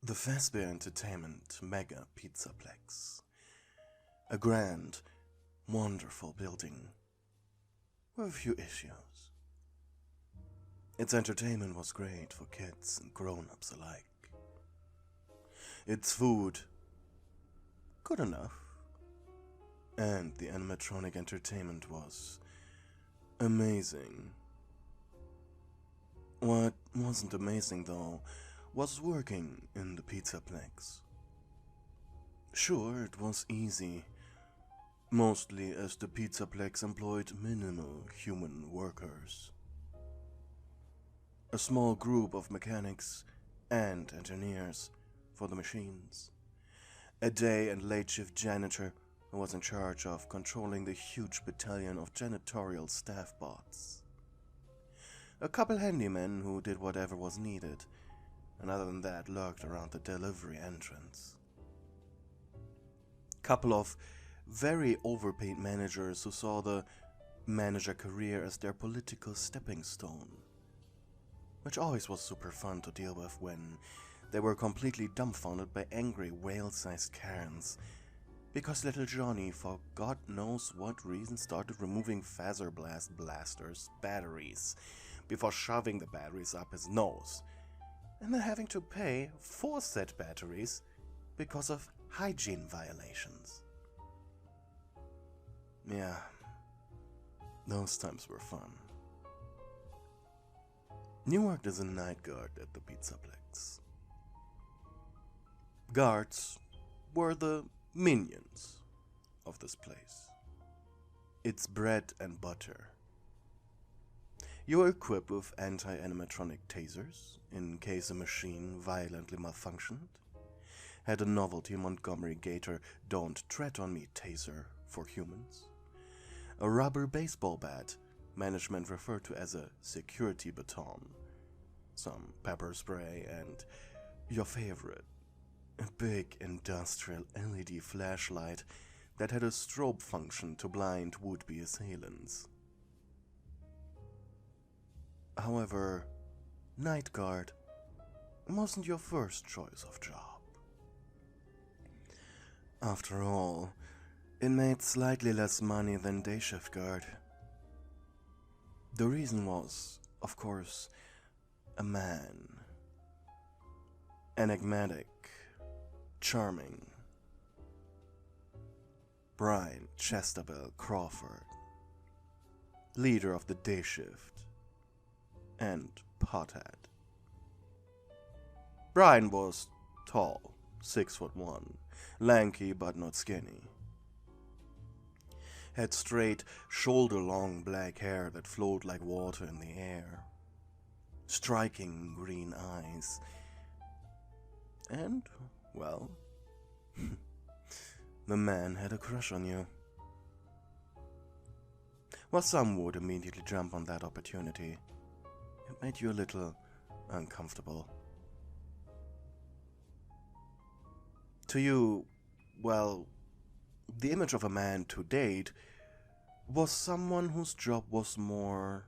The Fazbear Entertainment Mega Pizza Plex. A grand, wonderful building with a few issues. Its entertainment was great for kids and grown-ups alike. Its food, good enough. And the animatronic entertainment was amazing. What wasn't amazing, though, was working in the Pizzaplex. Sure, it was easy, mostly as the Pizzaplex employed minimal human workers. A small group of mechanics and engineers for the machines. A day and late shift janitor who was in charge of controlling the huge battalion of janitorial staff bots. A couple handymen who did whatever was needed, and other than that lurked around the delivery entrance. Couple of very overpaid managers who saw the manager career as their political stepping stone, which always was super fun to deal with when they were completely dumbfounded by angry whale-sized Karens because little Johnny, for God knows what reason, started removing phaser blast blasters' batteries before shoving the batteries up his nose, and then having to pay for said batteries because of hygiene violations. Yeah, those times were fun. You worked as a night guard at the Pizzaplex. Guards were the minions of this place. It's bread and butter. You were equipped with anti-animatronic tasers in case a machine violently malfunctioned, had a novelty Montgomery Gator "Don't Tread on Me" taser for humans, a rubber baseball bat management referred to as a security baton, some pepper spray, and your favorite, a big industrial LED flashlight that had a strobe function to blind would-be assailants. However, night guard wasn't your first choice of job. After all, it made slightly less money than day shift guard. The reason was, of course, a man. Enigmatic, charming. Brian Chesterville Crawford, leader of the day shift, and pothead. Brian was tall, 6'1", lanky but not skinny. Had straight, shoulder-long black hair that flowed like water in the air, striking green eyes, and, well, the man had a crush on you. While some would immediately jump on that opportunity, it made you a little uncomfortable. To you, well, the image of a man to date was someone whose job was more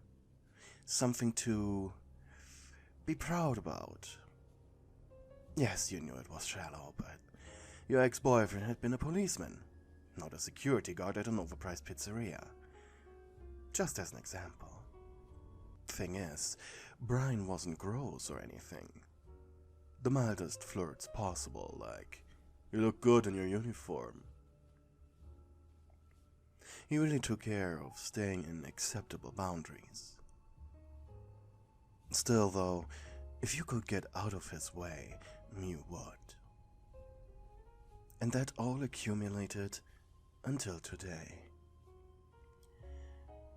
something to be proud about. Yes, you knew it was shallow, but your ex-boyfriend had been a policeman, not a security guard at an overpriced pizzeria. Just as an example. Thing is, Brian wasn't gross or anything. The mildest flirts possible, like, "You look good in your uniform." He really took care of staying in acceptable boundaries. Still, though, if you could get out of his way, you would. And that all accumulated until today.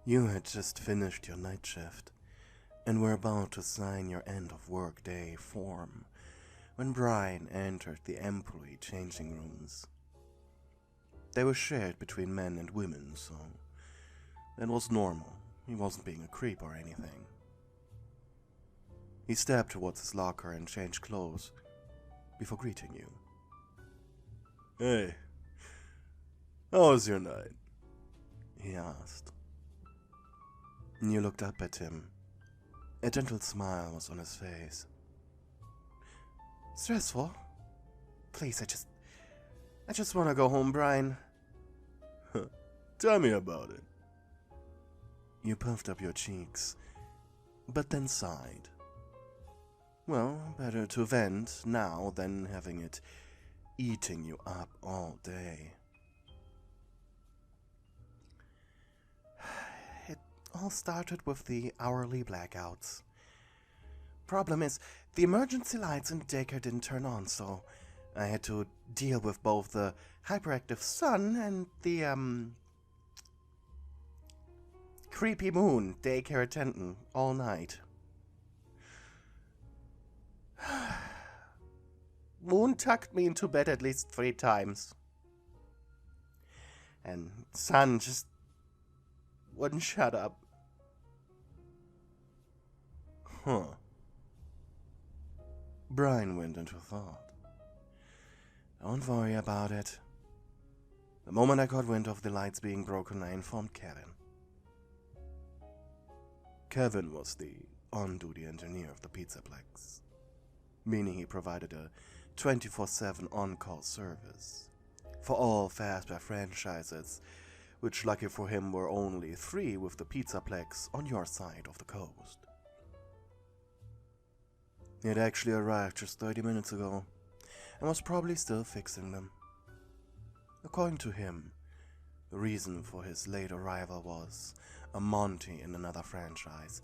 You had just finished your night shift and were about to sign your end-of-work day form when Brian entered the employee changing rooms. They were shared between men and women, so that was normal. He wasn't being a creep or anything. He stepped towards his locker and changed clothes before greeting you. "Hey, how was your night?" he asked. You looked up at him. A gentle smile was on his face. "Stressful," Please, I just want to go home, Brian. Tell me about it. You puffed up your cheeks, but then sighed. Well, better to vent now than having it eating you up all day. It all started with the hourly blackouts. Problem is, the emergency lights in the daycare didn't turn on, so I had to deal with both the hyperactive sun and the, creepy moon daycare attendant all night. Moon tucked me into bed at least 3 times. And sun just wouldn't shut up. Huh. Brian went into thought. Don't worry about it. The moment I got wind of the lights being broken, I informed Kevin. Kevin was the on-duty engineer of the Pizza Plex, meaning he provided a 24/7 on-call service for all Fazbear franchises, which lucky for him were only 3 with the Pizza Plex on your side of the coast. He had actually arrived just 30 minutes ago and was probably still fixing them. According to him, the reason for his late arrival was a Monty in another franchise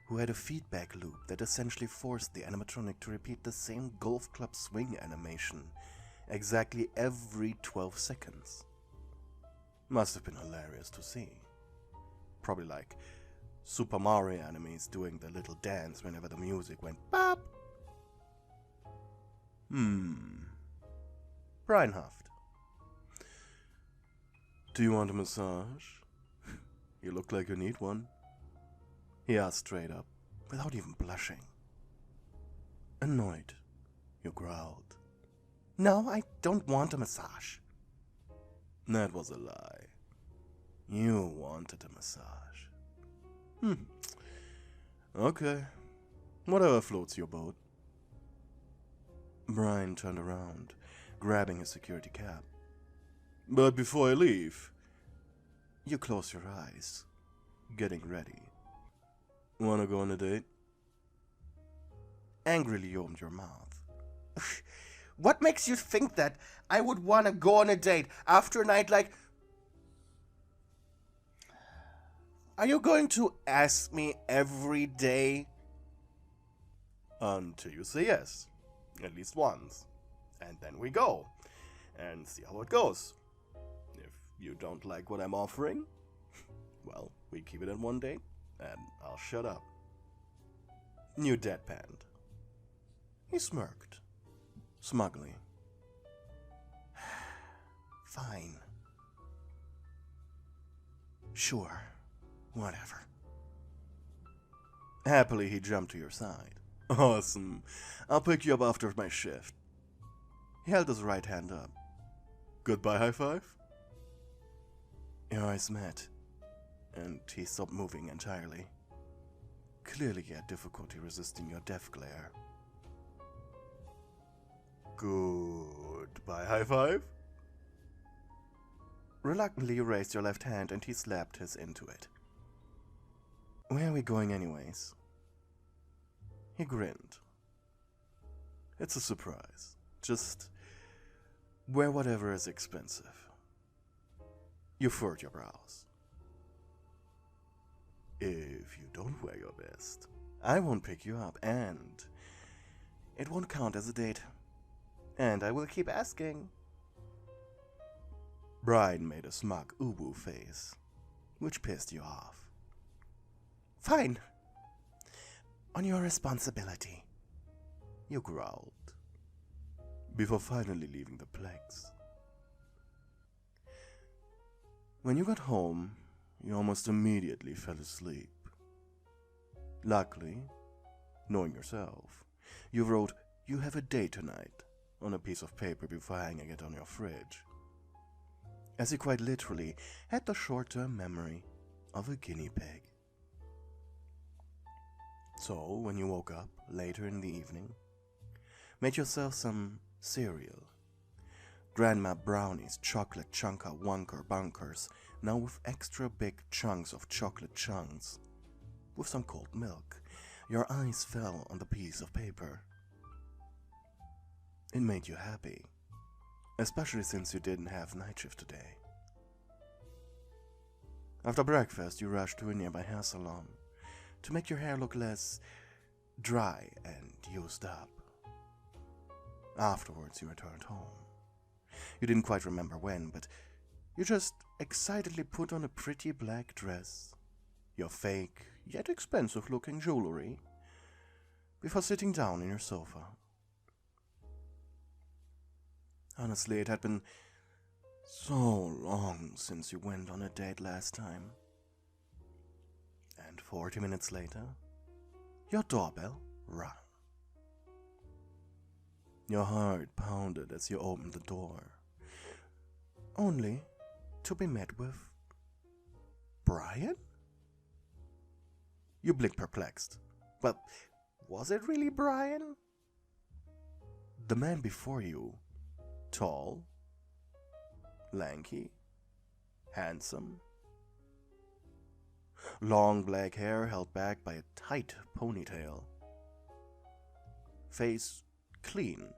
who had a feedback loop that essentially forced the animatronic to repeat the same golf club swing animation exactly every 12 seconds. Must have been hilarious to see. Probably like Super Mario enemies doing the little dance whenever the music went bop. Brian huffed. Do you want a massage? You look like you need one. He asked straight up, without even blushing. Annoyed, you growled. No, I don't want a massage. That was a lie. You wanted a massage. Okay. Whatever floats your boat. Brian turned around, grabbing his security cap. But before I leave... You close your eyes, getting ready. Wanna go on a date? Angrily you opened your mouth. What makes you think that I would want to go on a date after a night like... Are you going to ask me every day? Until you say yes. At least once. And then we go. And see how it goes. If you don't like what I'm offering, well, we keep it at one date, and I'll shut up. You deadpanned. He smirked, smugly. Fine. Sure. Whatever. Happily, he jumped to your side. Awesome. I'll pick you up after my shift. He held his right hand up. Goodbye, high five? Your eyes met, and he stopped moving entirely. Clearly he had difficulty resisting your death glare. Goodbye, high five? Reluctantly you raised your left hand and he slapped his into it. Where are we going anyways? He grinned. It's a surprise. Just wear whatever is expensive. You furrowed your brows. If you don't wear your best, I won't pick you up, and it won't count as a date. And I will keep asking. Brian made a smug ubu face, which pissed you off. Fine. On your responsibility, you growled, before finally leaving the Plex. When you got home, you almost immediately fell asleep. Luckily, knowing yourself, you wrote, "You have a date tonight," on a piece of paper before hanging it on your fridge, as you quite literally had the short-term memory of a guinea pig. So, when you woke up later in the evening, made yourself some cereal Grandma Brownie's chocolate chunker wonker bunkers, now with extra big chunks of chocolate chunks. With some cold milk, your eyes fell on the piece of paper. It made you happy, especially since you didn't have night shift today. After breakfast, you rushed to a nearby hair salon to make your hair look less dry and used up. Afterwards, you returned home. You didn't quite remember when, but you just excitedly put on a pretty black dress, your fake yet expensive-looking jewelry, before sitting down in your sofa. Honestly, it had been so long since you went on a date last time. And 40 minutes later, your doorbell rang. Your heart pounded as you opened the door, only to be met with Brian? You blinked perplexed. Well, was it really Brian? The man before you, tall, lanky, handsome, long black hair held back by a tight ponytail, face clean,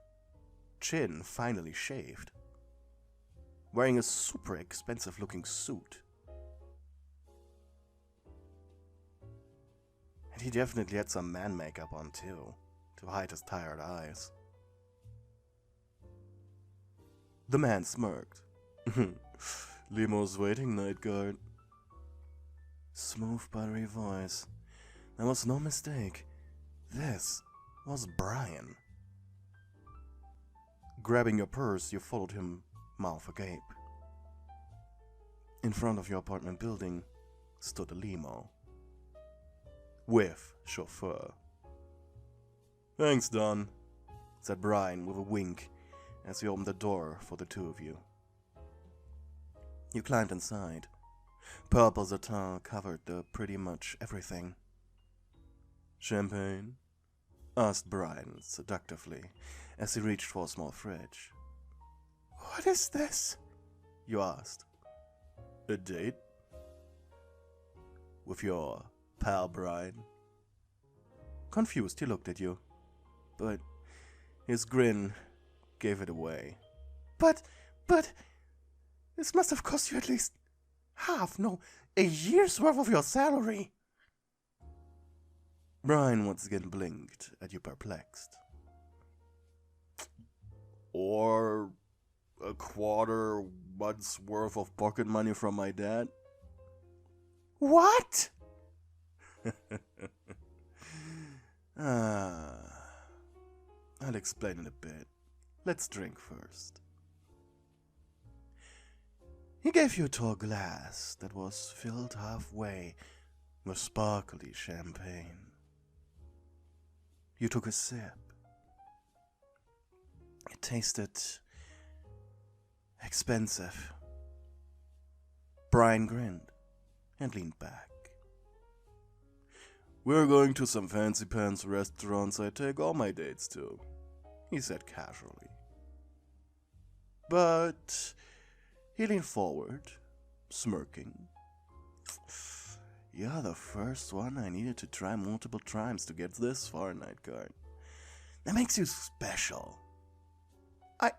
chin finely shaved, wearing a super expensive looking suit. And he definitely had some man makeup on too, to hide his tired eyes. The man smirked. Limo's waiting, night guard. Smooth, buttery voice. There was no mistake. This was Brian. Grabbing your purse, you followed him, mouth agape. In front of your apartment building stood a limo. With chauffeur. Thanks, Don, said Brian with a wink as he opened the door for the two of you. You climbed inside. Purple satin covered the pretty much everything. Champagne? Asked Brian seductively as he reached for a small fridge. What is this? You asked. A date? With your pal Brian? Confused, he looked at you, but his grin gave it away. But, this must have cost you at least half, no, a year's worth of your salary. Brian once again blinked at you perplexed. Or a quarter month's worth of pocket money from my dad? What? I'll explain in a bit. Let's drink first. He gave you a tall glass that was filled halfway with sparkly champagne. You took a sip. It tasted expensive. Brian grinned and leaned back. We're going to some fancy pants restaurants I take all my dates to, he said casually. But he leaned forward, smirking. You're the first one I needed to try multiple times to get this far, night guard. That makes you special. I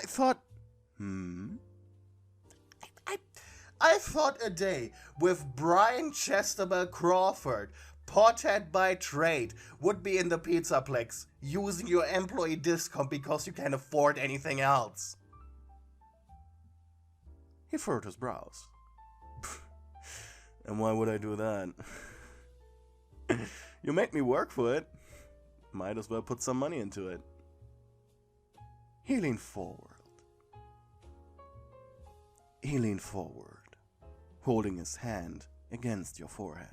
thought... I thought a day with Brian Chestermere Crawford, pothead by trade, would be in the pizza Plex, using your employee discount because you can't afford anything else. He furrowed his brows. And why would I do that? You make me work for it. Might as well put some money into it. He leaned forward, holding his hand against your forehead.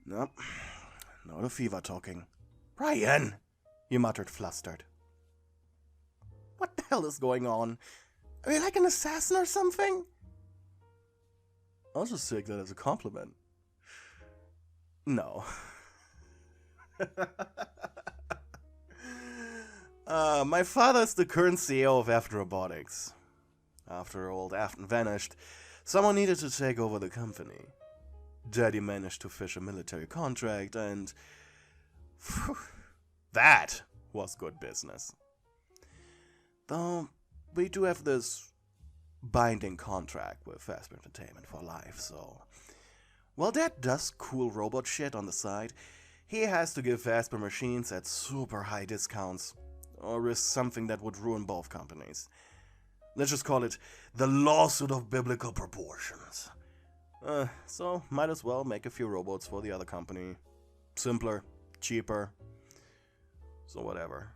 Nope, not a fever talking. Brian, you muttered flustered. What the hell is going on? Are you like an assassin or something? I'll just take that as a compliment. No. My father's the current CEO of Afton Robotics. After old Afton vanished, someone needed to take over the company. Daddy managed to fish a military contract and... that was good business. Though, we do have this binding contract with Fazbear Entertainment for life, so... while Dad does cool robot shit on the side, he has to give Fazbear machines at super high discounts, or risk something that would ruin both companies. Let's just call it the lawsuit of biblical proportions. So might as well make a few robots for the other company. Simpler, cheaper, so whatever.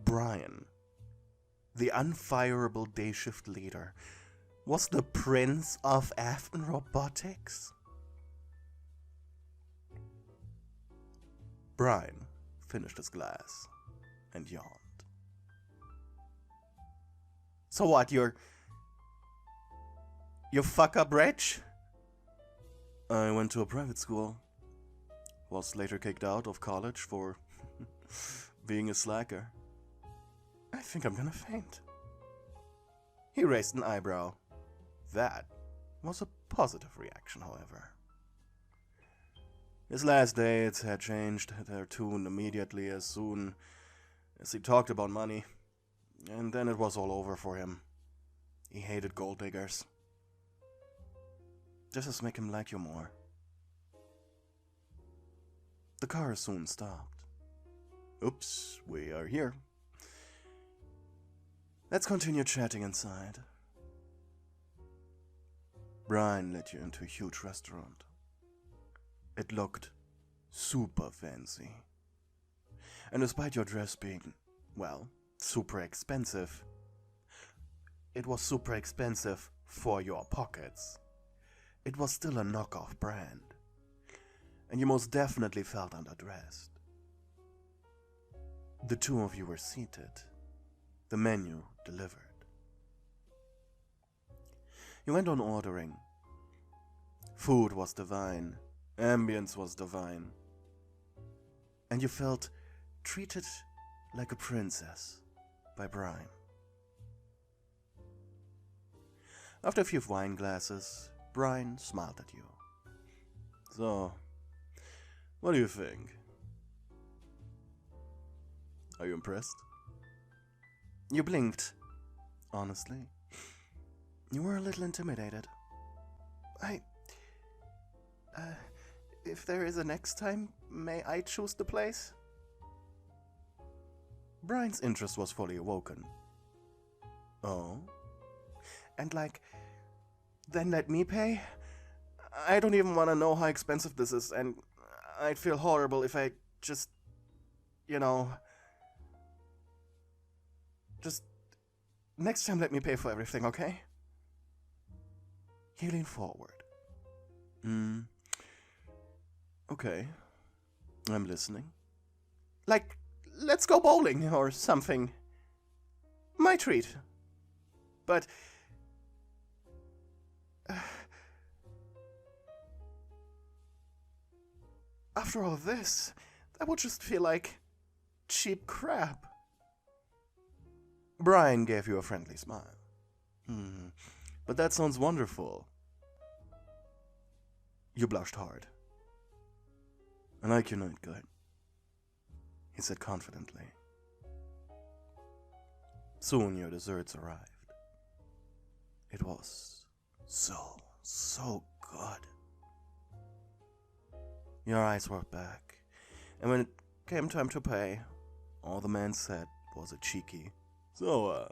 Brian, the unfireable day shift leader, was the prince of Afton Robotics? Brian finished his glass and yawned. So what, you're fuck up rich? I went to a private school. Was later kicked out of college for being a slacker. I think I'm gonna faint. He raised an eyebrow. That was a positive reaction, however. His last days had changed their tune immediately as soon as he talked about money. And then it was all over for him. He hated gold diggers. This has make him like you more. The car soon stopped. Oops, we are here. Let's continue chatting inside. Brian led you into a huge restaurant. It looked super fancy. And despite your dress being, well, super expensive, it was super expensive for your pockets. It was still a knockoff brand. And you most definitely felt underdressed. The two of you were seated. The menu delivered. You went on ordering. Food was divine. Ambience was divine. And you felt treated like a princess by Brian. After a few wine glasses, Brian smiled at you. So, what do you think? Are you impressed? You blinked. Honestly, you were a little intimidated. If there is a next time, may I choose the place? Brian's interest was fully awoken. Oh? And then let me pay? I don't even want to know how expensive this is, and I'd feel horrible if I just next time let me pay for everything, okay? He leaned forward. Okay. I'm listening. Let's go bowling or something. My treat. But... after all this, that would just feel like cheap crap. Brian gave you a friendly smile. But that sounds wonderful. You blushed hard. I like your night, good, he said confidently. Soon your desserts arrived. It was so good. Your eyes were back, and when it came time to pay, all the man said was a cheeky, "So,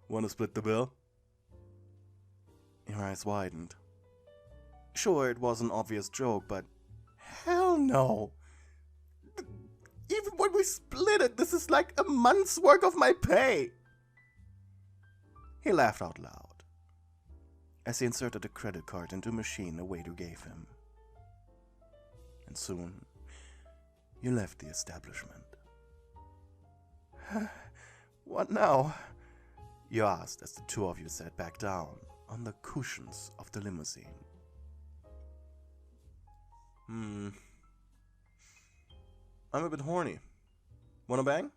wanna split the bill?" Your eyes widened. Sure, it was an obvious joke, but hell no! Even when we split it, this is like a month's work of my pay! He laughed out loud as he inserted a credit card into a machine the waiter gave him. And soon, you left the establishment. What now? You asked as the two of you sat back down on the cushions of the limousine. I'm a bit horny, Wanna bang?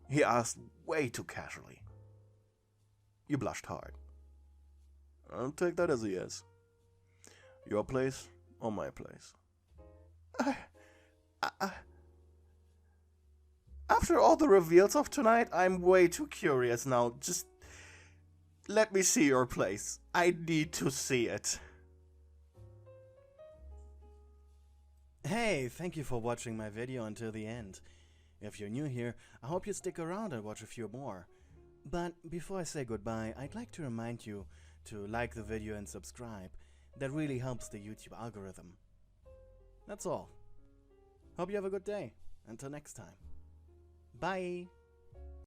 He asked way too casually. You blushed hard. I'll take that as a yes. Your place or my place? After all the reveals of tonight, I'm way too curious now. Just let me see your place. I need to see it. Hey, thank you for watching my video until the end. If you're new here, I hope you stick around and watch a few more. But before I say goodbye, I'd like to remind you to like the video and subscribe. That really helps the YouTube algorithm. That's all. Hope you have a good day. Until next time. Bye!